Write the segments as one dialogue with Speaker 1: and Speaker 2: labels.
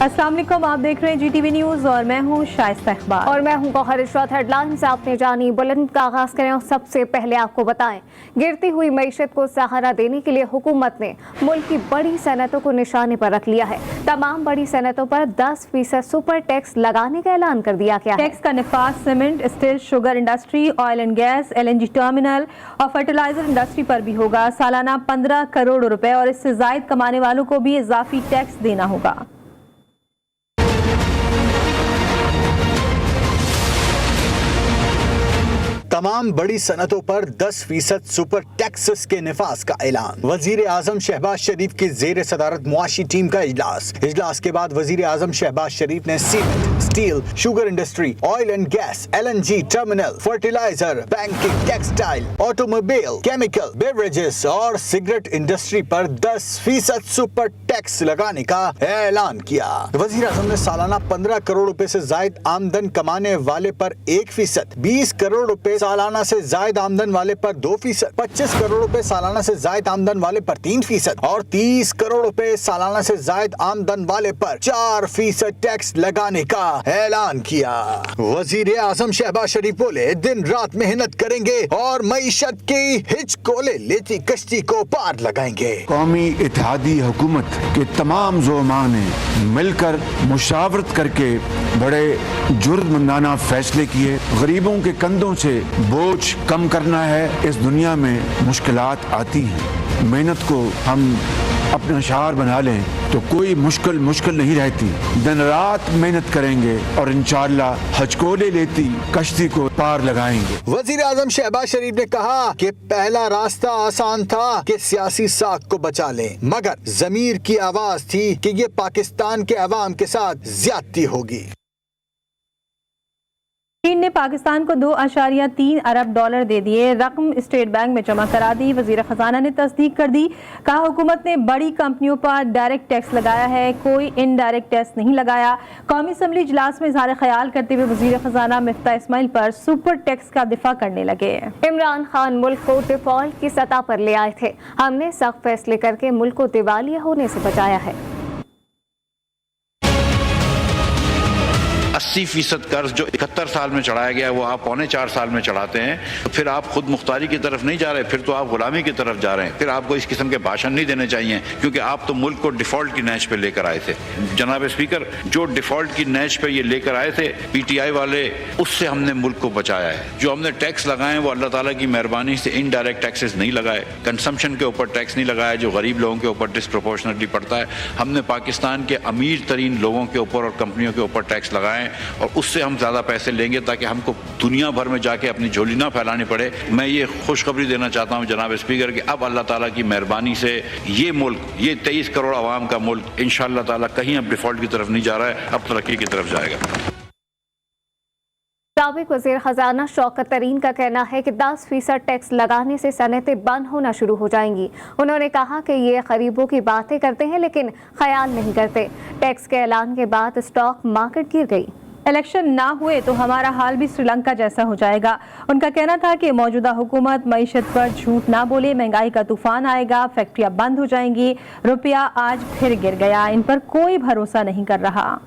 Speaker 1: अस्सलाम वालेकुम, आप देख रहे हैं GTV न्यूज़ और मैं हूं शाइस्ता इकबाल
Speaker 2: और मैं हूं गौहर इशरत। हेडलाइंस आपने जानी, बुलेटिन का आगाज करें और सबसे पहले आपको बताएं, गिरती हुई मईशत को सहारा देने के लिए हुकूमत ने मुल्क की बड़ी सनतों को निशाने पर रख लिया है। तमाम बड़ी सनतों पर 10% सुपर टैक्स लगाने का ऐलान कर दिया गया है।
Speaker 1: टैक्स का निफाज cement, steel, sugar industry, oil and gas, LNG terminal और फर्टिलाइजर इंडस्ट्री पर भी होगा। सालाना 15 करोड़ रुपए और इससे जायद कमाने वालों को भी इजाफी टैक्स देना होगा।
Speaker 3: तमाम बड़ी सनतों पर 10% सुपर टैक्सेस के निफाज का ऐलान। वजीर आजम शहबाज शरीफ की जेर सदारत मुआशी टीम का इजलास के बाद वजीर आजम शहबाज शरीफ ने cement, steel, sugar industry, oil and gas, LNG terminal, fertilizer, banking, textile, automobile, chemical, beverages और सिगरेट इंडस्ट्री पर 10% सुपर टैक्स लगाने का ऐलान किया। वजीर आजम ने सालाना 15 करोड़ रुपए से जायद आमदन कमाने वाले पर 1%, 20 करोड़ रुपए सालाना से जायद आमदन वाले पर 2%, 25 करोड़ रुपए सालाना से जायद आमदन वाले पर 3% और 30 करोड़ रुपए सालाना से जायद आमदन वाले पर 4% टैक्स लगाने का ऐलान किया। वजीर आजम शहबाज शरीफ बोले, दिन रात मेहनत करेंगे और मईशत की हिचकोले लेती कश्ती को पार लगाएंगे।
Speaker 4: कौमी इत्तेहादी हुकूमत के तमाम ज़ोमा ने मिलकर मुशावरत करके बड़े जुर्मंदाना फैसले किए। गरीबों के कंधों से बोझ कम करना है। इस दुनिया में मुश्किलात आती हैं, मेहनत को हम अपना शआर बना लें तो कोई मुश्किल नहीं रहती। दिन रात मेहनत करेंगे और इंशाअल्लाह हजकोले लेती कश्ती को पार लगाएंगे।
Speaker 3: वजीर आजम शहबाज शरीफ ने कहा कि पहला रास्ता आसान था कि सियासी साख को बचा लें, मगर ज़मीर की आवाज थी कि ये पाकिस्तान के अवाम के साथ ज्यादती होगी।
Speaker 1: चीन ने पाकिस्तान को $2.3 अरब दे दिए। रकम स्टेट बैंक में जमा करा दी। वजीर खजाना ने तस्दीक कर दी। कहा, हुकूमत ने बड़ी कंपनियों पर डायरेक्ट टैक्स लगाया है, कोई इनडायरेक्ट टैक्स नहीं लगाया। कौमी असम्बली इजलास में इजहार ख्याल करते हुए वजीर खजाना मिफ्ताह इस्माइल पर सुपर टैक्स का दिफा करने लगे।
Speaker 2: इमरान खान मुल्क को डिफॉल्ट की सतह पर ले आए थे। हमने सख्त फैसले करके मुल्क को दिवालिया होने से बचाया है।
Speaker 5: 80% कर्ज जो 71 साल में चढ़ाया गया वो आप 3.25 साल में चढ़ाते हैं, तो फिर आप खुद मुख्तारी की तरफ नहीं जा रहे, फिर तो आप गुलामी की तरफ जा रहे हैं। फिर आपको इस किस्म के भाषण नहीं देने चाहिए, क्योंकि आप तो मुल्क को डिफॉल्ट की नहज पे लेकर आए थे। जनाब स्पीकर, जो डिफॉल्ट की नहज पे ये लेकर आए थे PTI वाले, उससे हमने मुल्क को बचाया है। जो हमने टैक्स लगाए वो अल्लाह ताला की मेहरबानी से इनडायरेक्ट टैक्सेस नहीं लगाए, कंजम्पशन के ऊपर टैक्स नहीं लगाया जो गरीब लोगों के ऊपर डिस्प्रोपोर्शनेटली पड़ता है। हमने पाकिस्तान के अमीर तरीन लोगों के ऊपर और कंपनियों के ऊपर टैक्स लगाए और उससे हम ज़्यादा पैसे लेंगे ताकि हमको दुनिया भर में जाके अपनी झोली ना फैलानी पड़े। मैं ये खुशखबरी देना चाहता हूँ जनाब स्पीकर कि अब अल्लाह ताला की मेहरबानी से ये मुल्क, ये 23 करोड़ आवाम का मुल्क इंशाअल्लाह ताला कहीं अब डिफॉल्ट की तरफ नहीं जा रहा है, अब तरक्की की तरफ जाएगा।
Speaker 2: साबिक वज़ीर खजाना शौकत तरीन का कहना है कि 10% टैक्स लगाने से सनतें बंद होना शुरू हो जाएंगी। उन्होंने कहा कि ये गरीबों की बातें करते हैं लेकिन ख्याल नहीं करते। टैक्स के ऐलान के बाद स्टॉक मार्केट गिर गई।
Speaker 1: इलेक्शन ना हुए तो हमारा हाल भी श्रीलंका जैसा हो जाएगा। उनका कहना था कि मौजूदा हुकूमत मईशत पर झूठ ना बोले, महंगाई का तूफान आएगा, फैक्ट्रियां बंद हो जाएंगी। रुपया आज फिर गिर गया, इन पर कोई भरोसा नहीं कर रहा।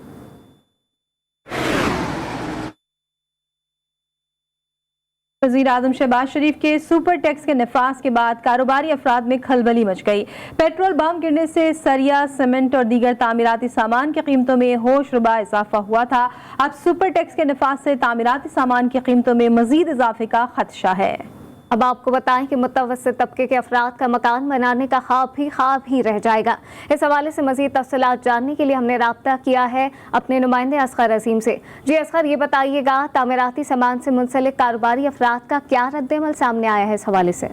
Speaker 1: वज़ीर आज़म शहबाज शरीफ के सुपर टैक्स के निफाज के बाद कारोबारी अफराद में खलबली मच गई। पेट्रोल बम गिरने से सरिया, सीमेंट और दीगर तामीराती सामान की कीमतों में होशरुबा इजाफा हुआ था। अब सुपर टैक्स के निफाज से तामीराती सामान की कीमतों में मजीद इजाफे का खदशा है।
Speaker 2: अब आपको बताएं कि मुतवस्सित तबके के अफराद का मकान बनाने का ख्वाब ही रह जाएगा। इस हवाले से मज़ीद तफसीलात जानने के लिए हमने राब्ता किया है अपने नुमाइंदे असगर अजीम से। जी असगर, ये बताइएगा, तामीराती सामान से मुंसलिक कारोबारी अफराद का क्या रद्द-ए-अमल सामने आया है इस हवाले से?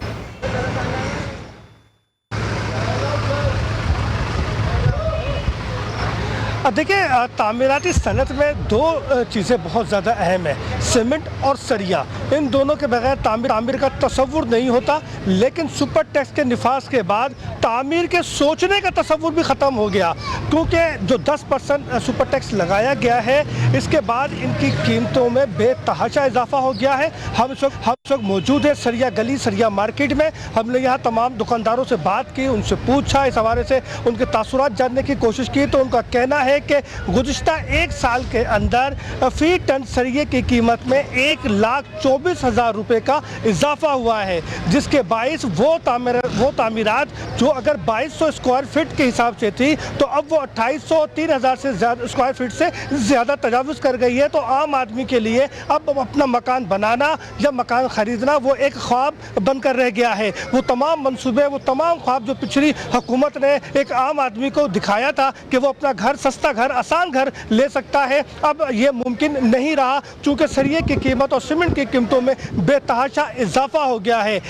Speaker 6: देखिए, तामीराती सनत में दो चीज़ें बहुत ज़्यादा अहम है, सीमेंट और सरिया। इन दोनों के बगैर तामीर का तसव्वुर नहीं होता। लेकिन सुपर टैक्स के निफाज के बाद तामीर के सोचने का तसव्वुर भी ख़त्म हो गया, क्योंकि जो 10% सुपर टैक्स लगाया गया है इसके बाद इनकी कीमतों में बेतहाशा इजाफा हो गया है। हम सब मौजूद है सरिया गली, सरिया मार्केट में। हमने यहाँ तमाम दुकानदारों से बात की, उनसे पूछा, इस हवाले से उनके तासुरात जानने की कोशिश की, तो उनका कहना है है कि गुज़िश्ता एक साल के अंदर फी टन सरिये की कीमत में 1,24,000 रुपये का इजाफा हुआ है, जिसके बाइस वो तामीरात जो अगर 2200 स्क्वायर फीट के हिसाब से थी तो अब वो 2800 3,000 से ज़्यादा स्क्वायर फीट से ज़्यादा तजावुज़ कर गई है। तो आम आदमी के लिए अब अपना मकान बनाना या मकान ख़रीदना वो एक ख्वाब बनकर रह गया है। वो तमाम मंसूबे, वो तमाम ख्वाब जो पिछली हुकूमत ने एक आम आदमी को दिखाया था कि वो अपना घर, सस्ता घर, आसान घर ले सकता है, अब ये मुमकिन नहीं रहा, चूँकि सरिये की कीमत और सीमेंट की कीमतों में बेतहाशा इजाफा हो गया है।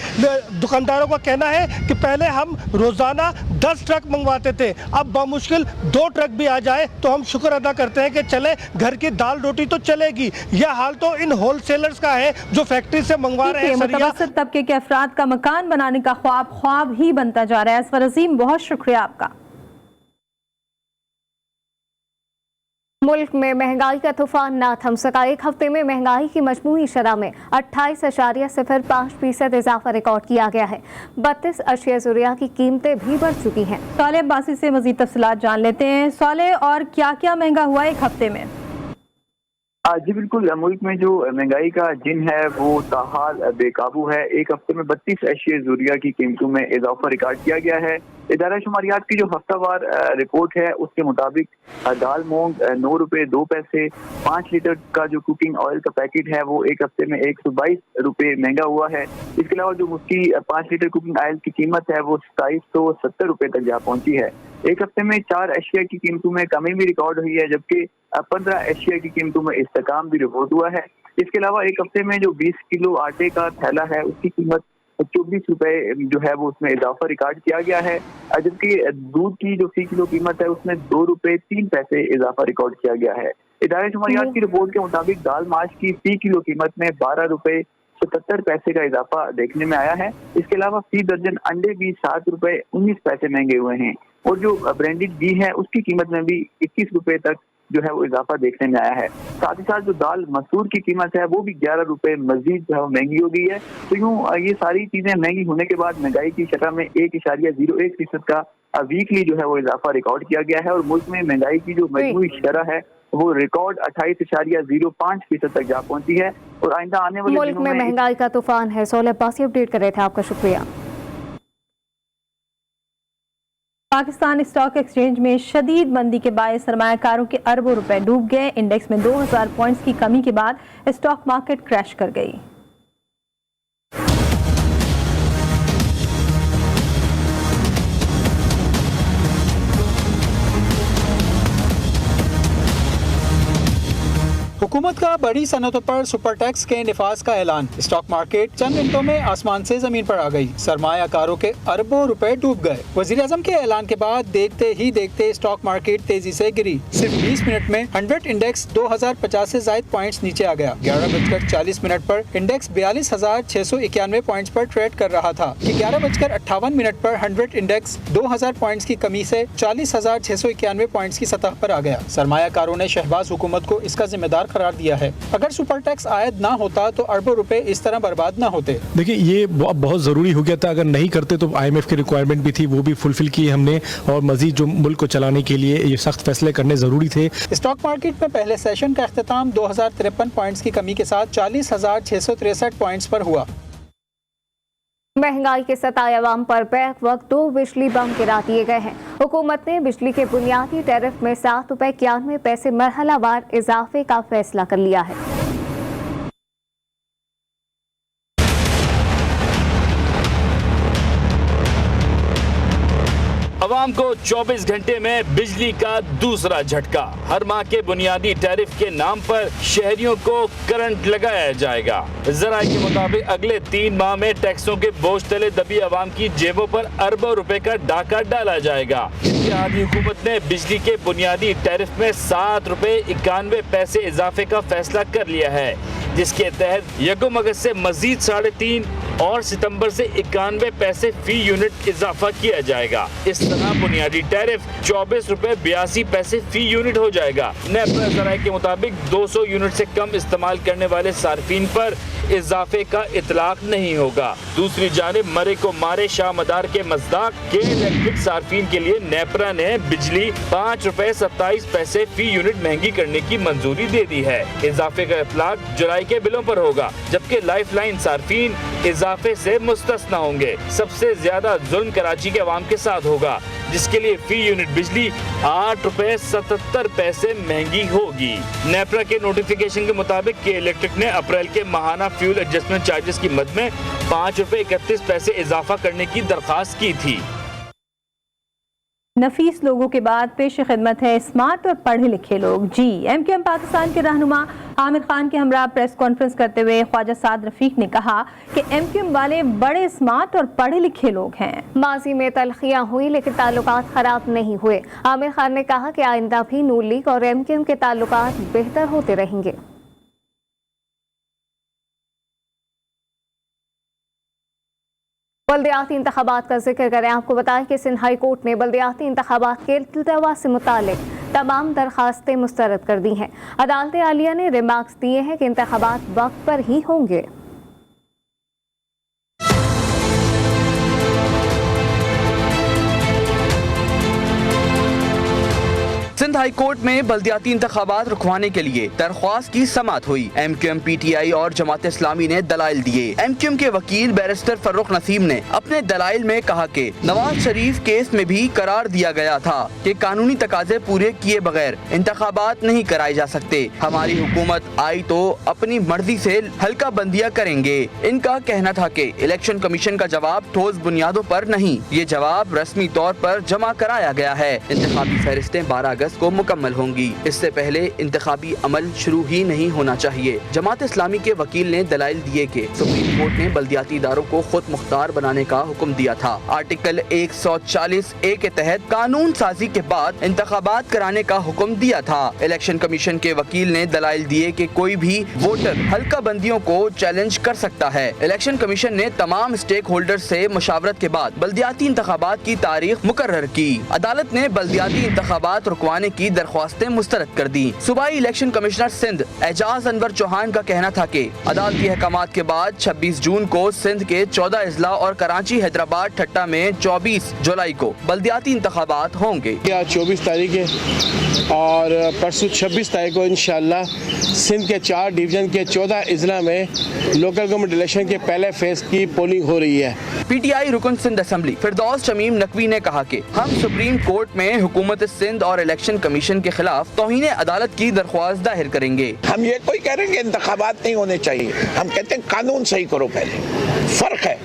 Speaker 6: दुकानदारों का कहना है कि पहले हम रोज़ाना 10 ट्रक मंगवाते थे, अब बामुश्किल 2 ट्रक भी आ जाए तो हम शुक्र अदा करते हैं कि चले, घर की दाल रोटी तो चलेगी। यह हाल तो इन होलसेलर्स का है जो फैक्ट्री से मंगवा रहे हैं सरिया।
Speaker 1: मुतवस्सित तबके के अफराद का मकान बनाने का ख्वाब ही बनता जा रहा है। असफर अजीम, बहुत शुक्रिया आपका।
Speaker 2: मुल्क में महंगाई का तूफान ना थम सका। एक हफ्ते में महंगाई की मजमूई शरह में 28.05% इजाफा रिकॉर्ड किया गया है। 32 अशिया ज़रूरिया की कीमतें भी बढ़ चुकी हैं।
Speaker 1: साले अब्बासी से मजीद तफसीलात जान लेते हैं। साले, और क्या क्या महंगा हुआ एक हफ्ते में?
Speaker 7: जी बिल्कुल, मुल्क में जो महंगाई का जिन है वो ताहाल बेकाबू है। एक हफ्ते में 32 अशिया ज़रूरिया की कीमतों में इजाफा रिकॉर्ड किया गया है। इदारा शुमारियात की जो हफ्तावार रिपोर्ट है उसके मुताबिक दाल मूंग 9 रुपये 2 पैसे, 5 लीटर का जो कुकिंग ऑयल का पैकेट है वो एक हफ्ते में 122 रुपये महंगा हुआ है। इसके अलावा जो उसकी 5 लीटर कुकिंग ऑयल की कीमत है वो 2770 रुपये तक जा पहुंची है। एक हफ्ते में 4 अशिया की कीमतों में कमी भी रिकॉर्ड हुई है, जबकि 15 अशिया की कीमतों में इस्तेकाम भी रिपोर्ट हुआ है। इसके अलावा एक हफ्ते में जो 20 किलो आटे का थैला है उसकी कीमत 24 रुपए जो है वो उसमें इजाफा रिकॉर्ड किया गया है, जबकि दूध की जो फी किलो कीमत है उसमें 2 रुपये 3 पैसे इजाफा रिकॉर्ड किया गया है। इदारे शुमारियात की रिपोर्ट के मुताबिक दाल माश की फी किलो कीमत में 12 रुपये 77 पैसे का इजाफा देखने में आया है। इसके अलावा फी दर्जन अंडे भी 7 रुपये 19 पैसे महंगे हुए हैं और जो ब्रांडेड घी है उसकी कीमत में भी 21 रुपये तक जो है वो इजाफा देखने में आया है। साथ ही साथ जो दाल मसूर की कीमत है वो भी 11 रुपये मजीद जो है महंगी हो गई है। तो यूँ ये सारी चीजें महंगी होने के बाद महंगाई की शरह में 1.01% का वीकली जो है वो इजाफा रिकॉर्ड किया गया है और मुल्क में महंगाई की जो मजमूई शरह है वो रिकॉर्ड 28.05% तक जा पहुंची है। और आइंदा आने वाले
Speaker 2: मुल्क में महंगाई का तूफान है। साले अब्बासी अपडेट कर रहे थे, आपका शुक्रिया।
Speaker 1: पाकिस्तान स्टॉक एक्सचेंज में शदीद मंदी के बायस सरमायाकारों के अरबों रुपए डूब गए। इंडेक्स में 2000 पॉइंट्स की कमी के बाद स्टॉक मार्केट क्रैश कर गई।
Speaker 8: हुकूमत का बड़ी सनतों पर सुपर टैक्स के निफाज का ऐलान। स्टॉक मार्केट चंद मिनटों में आसमान से जमीन पर आ गई। सरमायाकारों के अरबों रुपए डूब गए। वजीर आजम के ऐलान के बाद देखते ही देखते स्टॉक मार्केट तेजी से गिरी। सिर्फ 20 मिनट में 100 इंडेक्स 2050 से ज्यादा पॉइंट्स नीचे आ गया। 11:40 पर इंडेक्स 42,691 पॉइंट्स पर ट्रेड कर रहा था कि 11:58 पर 100 इंडेक्स 2000 पॉइंट्स की कमी से 40,691 पॉइंट्स की सतह पर आ गया। सरमायाकारों ने शहबाज हुकूमत को इसका जिम्मेदार करार दिया है। अगर सुपर टैक्स आयद ना होता तो अरबों रुपए इस तरह बर्बाद ना होते।
Speaker 9: देखिए, ये बहुत ज़रूरी हो गया था। अगर नहीं करते तो IMF की रिक्वायरमेंट भी थी, वो भी फुलफिल की हमने, और मजीद जो मुल्क को चलाने के लिए ये सख्त फैसले करने ज़रूरी थे।
Speaker 8: स्टॉक मार्केट में पहले सेशन का अख्ताम 2053 पॉइंट्स की कमी के साथ 40,663 पॉइंट्स पर हुआ।
Speaker 2: महंगाई के सताए अवाम पर बैक वक्त 2 बिजली बम गिरा दिए गए हैं। हुकूमत ने बिजली के बुनियादी टैरिफ में 7 रुपये 91 पैसे मरहलावार इजाफे का फैसला कर लिया है।
Speaker 10: अवाम को 24 घंटे में बिजली का दूसरा झटका। हर माह के बुनियादी टैरिफ के नाम पर शहरियों को करंट लगाया जाएगा। ज़राए के मुताबिक अगले 3 माह में टैक्सों के बोझ तले दबी अवाम की जेबों पर अरबों रुपए का डाका डाला जाएगा। इत्तेहादी हुकूमत ने बिजली के बुनियादी टैरिफ में 7 रुपये 91 पैसे इजाफे का फैसला कर लिया है, जिसके तहत यकम अगस्त से मजीद 3.5 और सितंबर से 91 पैसे फी यूनिट इजाफा किया जाएगा। इस तरह बुनियादी टैरिफ 24 रुपए 82 पैसे फी यूनिट हो जाएगा। नेपरा ज़राए के मुताबिक 200 यूनिट से कम इस्तेमाल करने वाले सार्फिन पर इजाफे का इतलाक नहीं होगा। दूसरी जानिब मरे को मारे शाह मदार के मज़दाक के इलेक्ट्रिक सार्फिन के लिए नेपरा ने बिजली 5 रुपए 27 पैसे फी यूनिट महंगी करने की मंजूरी दे दी है। इजाफे का इतलाक जुलाई के बिलों पर होगा, जबकि लाइफलाइन सार्फिन इजाफे से मुस्तस्ना होंगे। सबसे ज्यादा जुल्म कराची के अवाम के साथ होगा, जिसके लिए फी यूनिट बिजली 8 रुपए 77 पैसे महंगी होगी। नेपरा के नोटिफिकेशन के मुताबिक के इलेक्ट्रिक ने अप्रैल के माहाना फ्यूल एडजस्टमेंट चार्जेस की मद में 5 रुपए 31 पैसे इजाफा करने की दरखास्त की थी।
Speaker 1: नफीस लोगों के बाद पेश खिदमत है स्मार्ट और पढ़े लिखे लोग। जी MQM पाकिस्तान के रहनुमा आमिर खान के हमरा प्रेस कॉन्फ्रेंस करते हुए ख्वाजा साद रफीक ने कहा कि MQM वाले बड़े स्मार्ट और पढ़े लिखे लोग हैं।
Speaker 2: माजी में तलखियां हुई लेकिन ताल्लुकात खराब नहीं हुए। आमिर खान ने कहा कि आइंदा भी नून लीग और MQM के ताल्लुकात बेहतर होते रहेंगे। बल्दियाती इंतखाबात का जिक्र करें, आपको बताएं कि सिंध हाई कोर्ट ने बल्दियाती इंतखाबात के इल्तवा से मुतालिक तमाम दरखास्तें मुस्तरद कर दी हैं। अदालत आलिया ने रिमार्क्स दिए हैं कि इंतखाबात वक्त पर ही होंगे।
Speaker 11: सिंध हाई कोर्ट में बल्दियाती इंतखाबात रुकवाने के लिए दरख्वास्त की समाअत हुई। MQM PTI और जमात इस्लामी ने दलाइल दिए। MQM के वकील बैरिस्टर फर्रुख नसीम ने अपने दलाइल में कहा कि नवाज शरीफ केस में भी करार दिया गया था कि कानूनी तकाजे पूरे किए बगैर इंतखाबात नहीं कराए जा सकते। हमारी हुकूमत आई तो अपनी मर्जी से हल्का बंदियां करेंगे। इनका कहना था कि इलेक्शन कमीशन का जवाब ठोस बुनियादों पर नहीं, ये जवाब रस्मी तौर पर जमा कराया गया है। इंतखाबी फहरिस्तें 12 अगस्त को मुकम्मल होंगी। इससे पहले इंतखाबी अमल शुरू ही नहीं होना चाहिए। जमात इस्लामी के वकील ने दलाइल दिए कि सुप्रीम कोर्ट ने बल्दियाती इदारों को खुद मुख्तार बनाने का हुक्म दिया था। आर्टिकल 140A के तहत कानून साजी के बाद इंतखाबात कराने का हुक्म दिया था। इलेक्शन कमीशन के वकील ने दलाइल दिए कि कोई भी वोटर हल्का बंदियों को चैलेंज कर सकता है। इलेक्शन कमीशन ने तमाम स्टेक होल्डर से मुशावरत के बाद बल्दियाती इंतखाबात की तारीख मुकर्रर की। अदालत ने बल्दियाती इंतखाबात रुकवाने की दरख्वास्तें मुस्तरद कर दी। सूबाई इलेक्शन कमिश्नर सिंध एजाज अनवर चौहान का कहना था कि अदालती अहकामात के बाद 26 जून को सिंध के 14 अजला और कराची, हैदराबाद, ठट्टा में 24 जुलाई को बल्दियाती इंतखाबात होंगे।
Speaker 12: 24 तारीख है और परसों 26 तारीख को इंशाल्लाह सिंध के 4 डिवीजन के 14 अजला में लोकल गवर्नमेंट इलेक्शन के पहले फेज की पोलिंग हो रही है।
Speaker 11: PTI रुकन सिंध असेंबली फिरदौस शमीम नकवी ने कहा कि हम सुप्रीम कोर्ट में हुकूमत सिंध और इलेक्शन कमीशन के खिलाफ तौहीन अदालत की दरख्वास्त दाखिल करेंगे।
Speaker 13: हम ये कोई कह रहे हैं कि इंतखाबात नहीं होने चाहिए, हम कहते हैं कानून सही करो। पहले फर्क है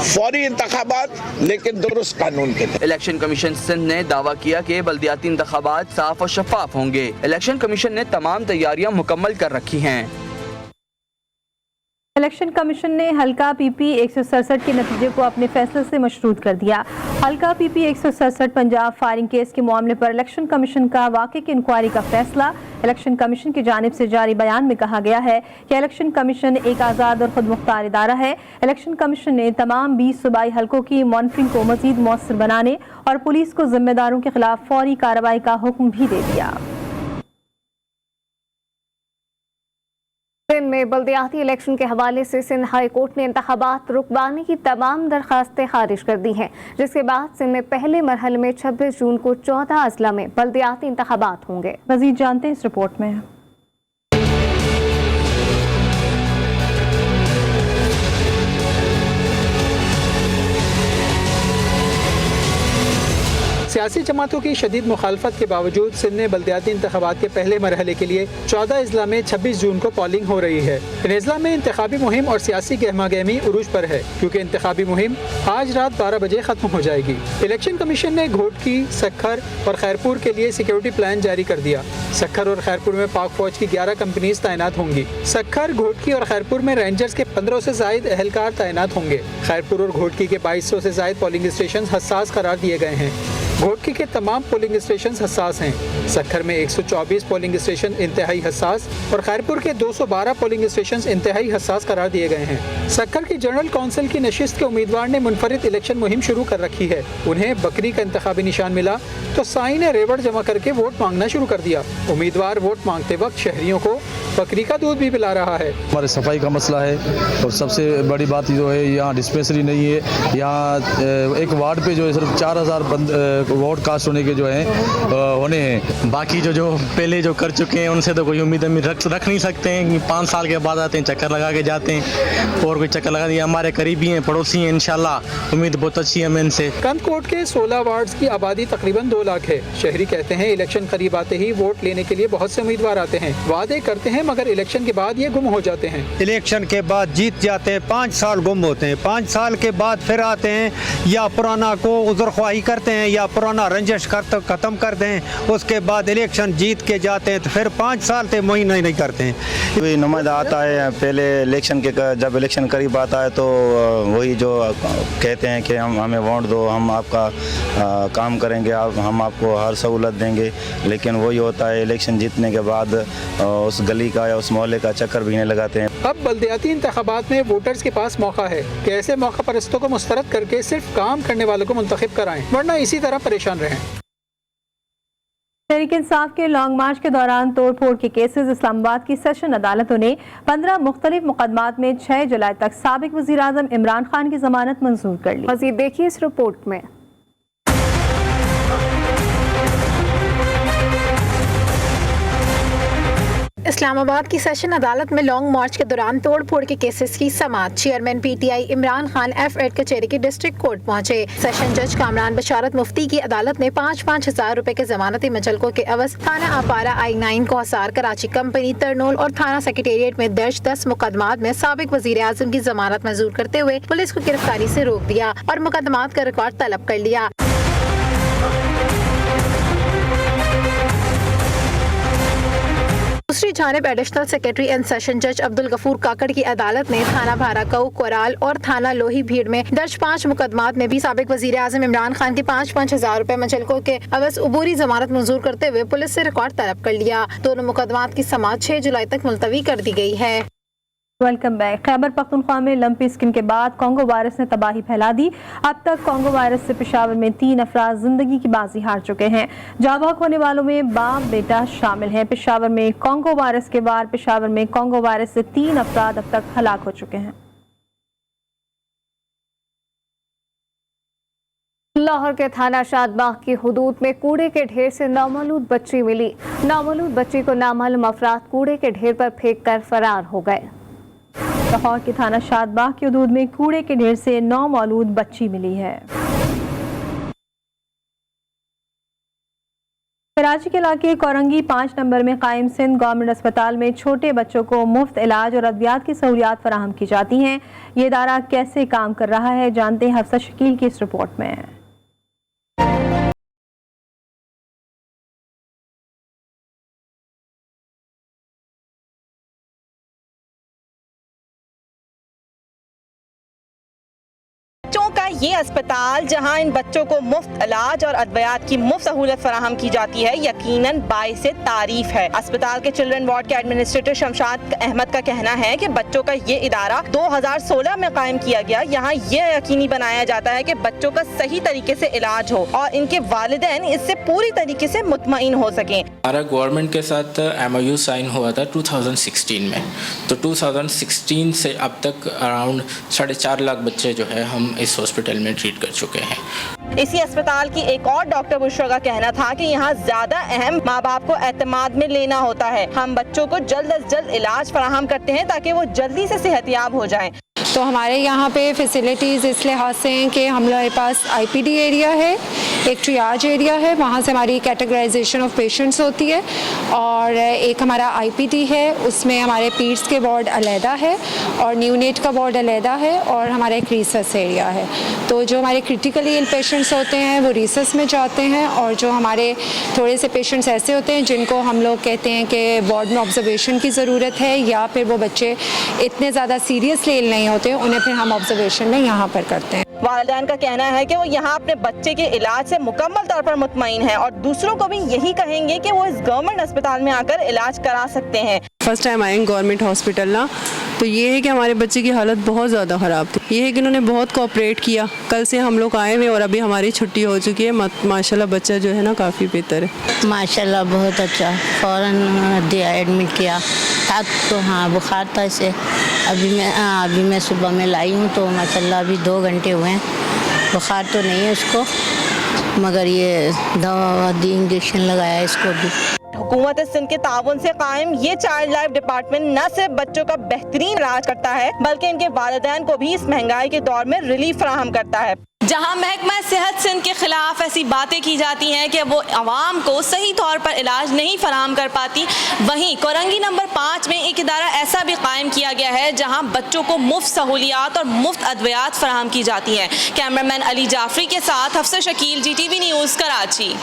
Speaker 13: फौरी इंतखाबात लेकिन दुरुस्त कानून के तहत।
Speaker 11: इलेक्शन कमीशन सिंध ने दावा किया कि बल्दियाती इंतखाबात साफ और शफाफ होंगे। इलेक्शन कमीशन ने तमाम तैयारियां मुकम्मल कर रखी हैं।
Speaker 1: इलेक्शन कमीशन ने हल्का PP 167 के नतीजे को अपने फैसले से मशरूत कर दिया। हल्का PP 167 पंजाब फायरिंग केस के मामले पर इलेक्शन कमीशन का वाक़ई की इंक्वायरी का फैसला। इलेक्शन कमीशन की जानिब से जारी बयान में कहा गया है कि इलेक्शन कमीशन एक आज़ाद और खुद मुख्तार इदारा है। इलेक्शन कमीशन ने तमाम 20 सूबाई हल्कों की मॉनिटरिंग को मज़ीद मौसर बनाने और पुलिस को जिम्मेदारों के खिलाफ फौरी कार्रवाई का हुक्म भी दे दिया।
Speaker 2: सिंध में बल्दियाती इलेक्शन के हवाले से सिंध हाई कोर्ट ने इंतखाबात रुकवाने की तमाम दरखास्तें खारिज कर दी हैं, जिसके बाद सिंध में पहले मरहले में 26 जून को 14 अजला में बल्दियाती इंतखाबात होंगे।
Speaker 1: मज़ीद जानते हैं इस रिपोर्ट में।
Speaker 8: सियासी जमातों की शदीद मुखालफत के बावजूद सिंध में बल्दियाती इंतखाबात के पहले मरहले के लिए 14 अजला में 26 जून को पोलिंग हो रही है। इन अजला में इंतखाबी मुहिम और सियासी गहमा गहमी उरूज पर है, क्योंकि इंतखाबी मुहिम आज रात 12 बजे खत्म हो जाएगी। इलेक्शन कमीशन ने घोटकी, सक्खर और खैरपुर के लिए सिक्योरिटी प्लान जारी कर दिया। सक्खर और खैरपुर में पाक फौज की 11 कंपनीज तैनात होंगी। सक्खर, घोटकी और खैरपुर में रेंजर्स के 1500 से जायद एहलकार तैनात होंगे। खैरपुर और घोटकी के 2200 से जायद पोलिंग स्टेशन हसास करार दिए गए हैं। घोटकी के तमाम पोलिंग स्टेशन हसास हैं। सक्खर में 124 पोलिंग स्टेशन इंतहाई हसास और खैरपुर के 212 पोलिंग स्टेशन इंतहाई हसास करार दिए गए हैं। सक्खर की जनरल काउंसिल की नशिस्त के उम्मीदवार ने मुनफरिद इलेक्शन मुहिम शुरू कर रखी है। उन्हें बकरी का इंतखाबी निशान मिला तो साई ने रेवड़ जमा करके वोट मांगना शुरू कर दिया। उम्मीदवार वोट मांगते वक्त शहरियों को बकरी का दूध भी पिला रहा है।
Speaker 14: हमारे सफाई का मसला है और सबसे बड़ी बात जो है यहाँ डिस्पेंसरी नहीं है। यहाँ एक वार्ड पे जो है सिर्फ 4000 वोट कास्ट होने के जो है होने हैं।
Speaker 15: बाकी जो पहले जो कर चुके हैं उनसे तो कोई उम्मीद रख नहीं सकते हैं कि 5 साल के बाद आते हैं, चक्कर लगा के जाते हैं और कोई चक्कर लगा दिया। हमारे करीबी हैं, पड़ोसी हैं, इंशाल्लाह उम्मीद बहुत अच्छी है हमें इनसे।
Speaker 8: कंदकोट के 16 वार्ड्स की आबादी तकरीबन 2 लाख है। शहरी कहते हैं इलेक्शन करीब आते ही वोट लेने के लिए बहुत से उम्मीदवार आते हैं, वादे करते हैं मगर इलेक्शन के बाद ये गुम हो जाते हैं।
Speaker 16: इलेक्शन के बाद जीत जाते हैं, 5 साल गुम होते हैं, 5 साल के बाद फिर आते हैं, या पुराना को उज़्र-ख्वाही करते हैं या पुराना रंजिश ख़त्म कर दें, उसके बाद इलेक्शन जीत के जाते हैं तो फिर 5 साल तक महीना नहीं करते हैं।
Speaker 17: कोई नुमाइंदा आता है पहले इलेक्शन के, जब इलेक्शन करीब आता है तो वही जो कहते हैं कि हमें वोट दो, हम आपका काम करेंगे, हम आपको हर सहूलत देंगे, लेकिन वही होता है इलेक्शन जीतने के बाद उस गली का या उस मोहल्ले का चक्कर भी नहीं लगाते हैं।
Speaker 8: अब बल्दियाती इंतखाबात में वोटर्स के पास मौका है कि ऐसे मौका परस्तों को मुस्तरद करके सिर्फ काम करने वालों को मुंतखब कराएं, वरना इसी तरह परेशान रहें।
Speaker 1: तहरीक इंसाफ के लॉन्ग मार्च के दौरान तोड़फोड़ के केसेस इस्लामाबाद की सेशन अदालतों ने 15 मुख्तलिफ मुकदमात में 6 जुलाई तक साबिक वज़ीर आज़म इमरान खान की जमानत मंजूर कर ली।
Speaker 2: मज़ीद देखिए इस रिपोर्ट में।
Speaker 18: इस्लामाबाद की सेशन अदालत में लॉन्ग मार्च के दौरान तोड़फोड़ के केसेस की समाअत। Chairman PTI Imran Khan F8 कचहरी के डिस्ट्रिक्ट कोर्ट पहुंचे। सेशन जज कामरान बशारत मुफ्ती की अदालत ने 5-5 हजार रुपए के जमानती मुचलकों के अवज थाना आपारा I9 को हसार कराची कंपनी तरनोल और थाना सेक्रेटेरिएट में दर्ज 10 मुकदमात में साबिक वजीर आजम की जमानत मंजूर करते हुए पुलिस को गिरफ्तारी से रोक दिया और मुकदमात का रिकॉर्ड तलब कर लिया। दूसरी जानिब एडिशनल सेक्रेटरी एंड सेशन जज अब्दुल गफूर काकड़ की अदालत ने थाना भाराकऊ, कोराल और थाना लोही भीड़ में दर्ज 5 मुकदमात में भी साबिक वजीर आजम इमरान खान के 5-5 हजार रुपए मुचलकों के अवज अबूरी जमानत मंजूर करते हुए पुलिस से रिकॉर्ड तलब कर लिया। दोनों मुकदमात की समाअत 6 जुलाई तक मुलतवी कर दी गई है।
Speaker 1: Welcome back. खैबर पख्तूनख्वा में लंपी स्किन के बाद कॉन्गो वायरस ने तबाही फैला दी। अब तक कॉन्गो वायरस से पेशावर में 3 अफराद जिंदगी की बाजी हार चुके हैं। जाबाक होने वालों में बाप बेटा शामिल हैं। पेशावर में कॉन्गो वायरस के बाद पेशावर में कॉन्गो वायरस से 3 अफराद अब तक हलाक हो चुके हैं।
Speaker 2: लाहौर के थाना शादबाग की हुदूद में कूड़े के ढेर से नामालूद बच्ची मिली। नामालूद बच्ची को नामालूम अफराद कूड़े के ढेर पर फेंक कर फरार हो गए। लाहौर के थाना शादबाग की हुदूद में कूड़े के ढेर से नामालूद बच्ची मिली है। कराची के इलाके कोरंगी 5 नंबर में कायम सिंध गवर्नमेंट अस्पताल में छोटे बच्चों को मुफ्त इलाज और अद्वियात की सहूलियात फराहम की जाती हैं। ये इदारा कैसे काम कर रहा है, जानते हैं हफ्सा शकील की इस रिपोर्ट में।
Speaker 19: का ये अस्पताल जहां इन बच्चों को मुफ्त इलाज और अद्वियात की मुफ्त सहूलत फराहम की जाती है, यकीनन बाइसे तारीफ है। अस्पताल के चिल्ड्रन वार्ड के एडमिनिस्ट्रेटर शमशाद अहमद का कहना है कि बच्चों का ये इदारा 2016 में कायम किया गया। यहाँ ये यकीनी बनाया जाता है कि बच्चों का सही तरीके से इलाज हो और इनके वालिदैन इससे पूरी तरीके से मुतमईन हो सकें।
Speaker 20: हमारा गवर्नमेंट के साथ MOU साइन हुआ था 2016 में, तो 2016 से अब तक अराउंड 4.5 लाख बच्चे जो है हम इस हॉस्पिटल में ट्रीट कर चुके हैं।
Speaker 19: इसी अस्पताल की एक और डॉक्टर बुशरा का कहना था कि यहाँ ज्यादा अहम माँ बाप को एतमाद में लेना होता है। हम बच्चों को जल्द अज जल्द इलाज फराहम करते हैं ताकि वो जल्दी से सेहतयाब हो जाएं।
Speaker 21: तो हमारे यहाँ पे फैसिलिटीज़ इस लिहाज से हैं कि हमारे पास IPD एरिया है, एक ट्रियाज एरिया है, वहाँ से हमारी कैटेगराइजेशन ऑफ पेशेंट्स होती है, और एक हमारा IPD है, उसमें हमारे पीड्स के वार्ड अलहदा है और न्यूनेट का वार्ड अलहदा है, और हमारा एक रिसर्च एरिया है। तो जो हमारे क्रिटिकली इल पेशेंट्स होते हैं वो रिसर्च में जाते हैं, और जो हमारे थोड़े से पेशेंट्स ऐसे होते हैं जिनको हम लोग कहते हैं कि वार्ड में ऑब्जर्वेशन की ज़रूरत है, या फिर वो बच्चे इतने ज़्यादा सीरियसली इल नहीं होते, उन्हें फिर हम ऑब्जर्वेशन में यहाँ पर करते हैं।
Speaker 19: वालिदैन का कहना है कि वो यहाँ अपने बच्चे के इलाज से मुकम्मल तौर पर मुतमईन है और दूसरों को भी यही कहेंगे कि वो इस गवर्नमेंट अस्पताल में आकर इलाज करा सकते हैं।
Speaker 4: फर्स्ट टाइम आए गवर्नमेंट हॉस्पिटल ना, तो ये है कि हमारे बच्चे की हालत बहुत ज़्यादा ख़राब थी। ये है कि उन्होंने बहुत कोऑपरेट किया। कल से हम लोग आए हुए और अभी हमारी छुट्टी हो चुकी है। माशाल्लाह बच्चा जो है ना काफ़ी बेहतर है।
Speaker 22: माशाल्लाह बहुत अच्छा, फ़ौरन दिया एडमिट किया। रात तो हाँ बुखार था इसे, अभी मैं सुबह में लाई हूँ तो माशाल्लाह अभी 2 घंटे हुए हैं। बुखार तो नहीं है उसको, मगर ये दवा दी, इंजेक्शन लगाया इसको भी।
Speaker 19: हुकूमत सिंध के ताउन से कायम ये चाइल्ड लाइफ डिपार्टमेंट न सिर्फ बच्चों का बेहतरीन इलाज करता है बल्कि इनके वालिदैन को भी इस महंगाई के दौर में रिलीफ फराहम करता है। जहां महकमा सेहत सिंध के खिलाफ ऐसी बातें की जाती हैं कि वो आवाम को सही तौर पर इलाज नहीं फराहम कर पाती, वहीं कोरंगी नंबर 5 में एक इदारा ऐसा भी कायम किया गया है जहां बच्चों को मुफ्त सहूलियात और मुफ्त अद्वियात फराहम की जाती हैं। कैमरामैन अली जाफरी के साथ हफ्सा शकील, GTV न्यूज़, कराची।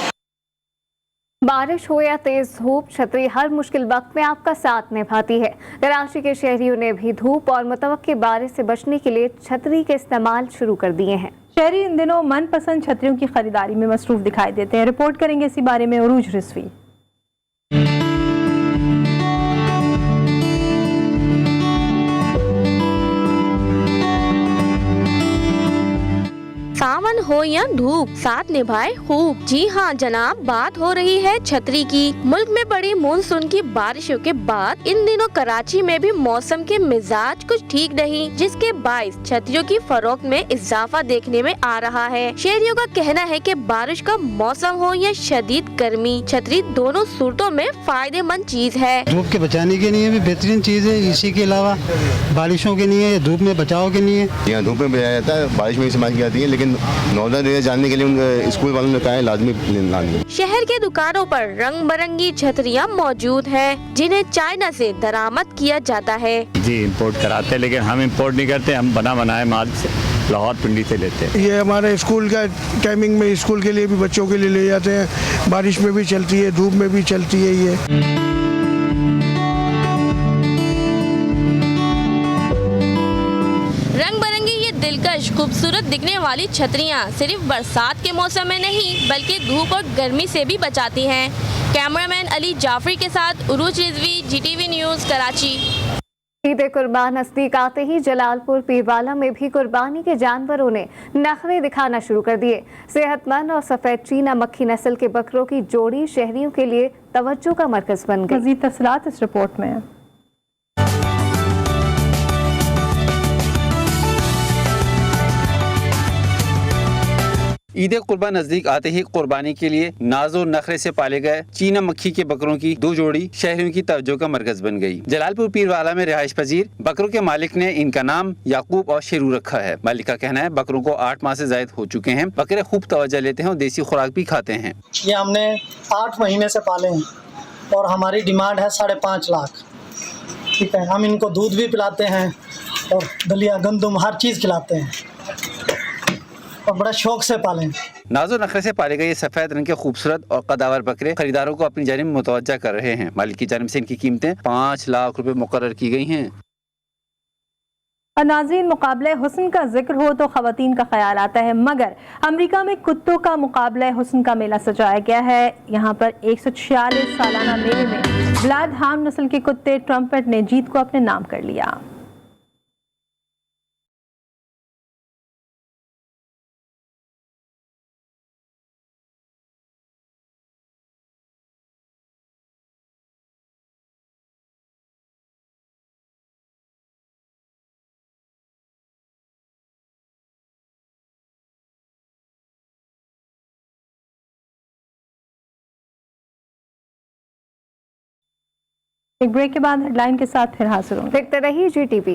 Speaker 2: बारिश हो या तेज धूप, छतरी हर मुश्किल वक्त में आपका साथ निभाती है। कराची के शहरियों ने भी धूप और मुतवक्की बारिश से बचने के लिए छतरी के इस्तेमाल शुरू कर दिए हैं।
Speaker 1: शहरी इन दिनों मनपसंद छतरियों की खरीदारी में मसरूफ दिखाई देते हैं। रिपोर्ट करेंगे इसी बारे में उरूज रिजवी।
Speaker 23: सावन हो या धूप, साथ निभाए खूब। जी हाँ जनाब, बात हो रही है छतरी की। मुल्क में बड़ी मानसून की बारिशों के बाद इन दिनों कराची में भी मौसम के मिजाज कुछ ठीक नहीं, जिसके बाइस छतरियों की फरोख्त में इजाफा देखने में आ रहा है। शहरियों का कहना है कि बारिश का मौसम हो या शदीद गर्मी, छतरी दोनों सूरतों में फायदेमंद चीज है।
Speaker 24: धूप के बचाने के लिए भी बेहतरीन चीज है, इसी के अलावा बारिशों के लिए, धूप में बचाव के लिए।
Speaker 25: यहाँ धूप में बचाया जाता है, बारिश में इस्तेमाल की जाती है, लेकिन नॉर्दर्न एरिया जानने के लिए उनके स्कूल वालों ने कहा है लाजमी लानी। शहर
Speaker 23: के दुकानों पर रंग बिरंगी छतरियाँ मौजूद हैं, जिन्हें चाइना से दरामद किया जाता है।
Speaker 26: जी इंपोर्ट कराते हैं, लेकिन हम इंपोर्ट नहीं करते, हम बना बनाए माल से लाहौर पिंडी से लेते हैं।
Speaker 6: ये हमारे स्कूल का टाइमिंग में स्कूल के लिए भी बच्चों के लिए ले जाते हैं। बारिश में भी चलती है, धूप में भी चलती है। ये
Speaker 23: दिलकश खूबसूरत दिखने वाली छतरियाँ सिर्फ बरसात के मौसम में नहीं बल्कि धूप और गर्मी से भी बचाती हैं। कैमरामैन अली जाफरी के साथ उरूज रिजवी, GTV न्यूज़, कराची।
Speaker 2: ईद कुर्बान नज़दीक आते ही जलालपुर पीरवाला में भी कुर्बानी के जानवरों ने नखरे दिखाना शुरू कर दिए। सेहतमंद और सफ़ेद चीना मक्खी नस्ल के बकरों की जोड़ी शहरियों के लिए तवज्जो का मरकज बन गई।
Speaker 1: मज़ीद तफसीलात इस रिपोर्ट में।
Speaker 27: ईद कुर्बान नजदीक आते ही कुर्बानी के लिए नाजो नखरे से पाले गए चीना मक्खी के बकरों की 2 जोड़ी शहरियों की तवज्जो का मरकज बन गई। जलालपुर पीरवाला में रिहाइश पजीर बकरों के मालिक ने इनका नाम याकूब और शेरू रखा है। मालिक का कहना है बकरों को 8 माह से ज्यादा हो चुके हैं, बकरे खूब तवज्जो लेते हैं और देसी खुराक भी खाते हैं।
Speaker 28: ये हमने 8 महीने से पाले हैं और हमारी डिमांड है 5.5 लाख। ठीक है, हम इनको दूध भी पिलाते हैं और दलिया गंदम हर चीज़ खिलाते हैं और बड़ा शौक से पाले।
Speaker 27: नाजो नखरे से पाले गए ये सफेद रंग के खूबसूरत और कदावर बकरे खरीदारों को अपनी जानिब मुतवज्जा कर रहे हैं। मालिक की जानिब से इनकी कीमतें 5 लाख रुपए मुकर्रर की गई हैं।
Speaker 1: नाज़रीन, मुकाबले हुस्न का जिक्र हो तो खवातीन का ख्याल आता है, मगर अमेरिका में कुत्तों का मुकाबला हुस्न का मेला सजाया गया है। यहाँ पर 146 सालाना मेले में ब्लडहाउंड नस्ल के कुत्ते ट्रम्पेट ने जीत को अपने नाम कर लिया। एक ब्रेक के बाद हेडलाइन के साथ फिर हाजिर होंगे।
Speaker 2: देखते रहिए GTV।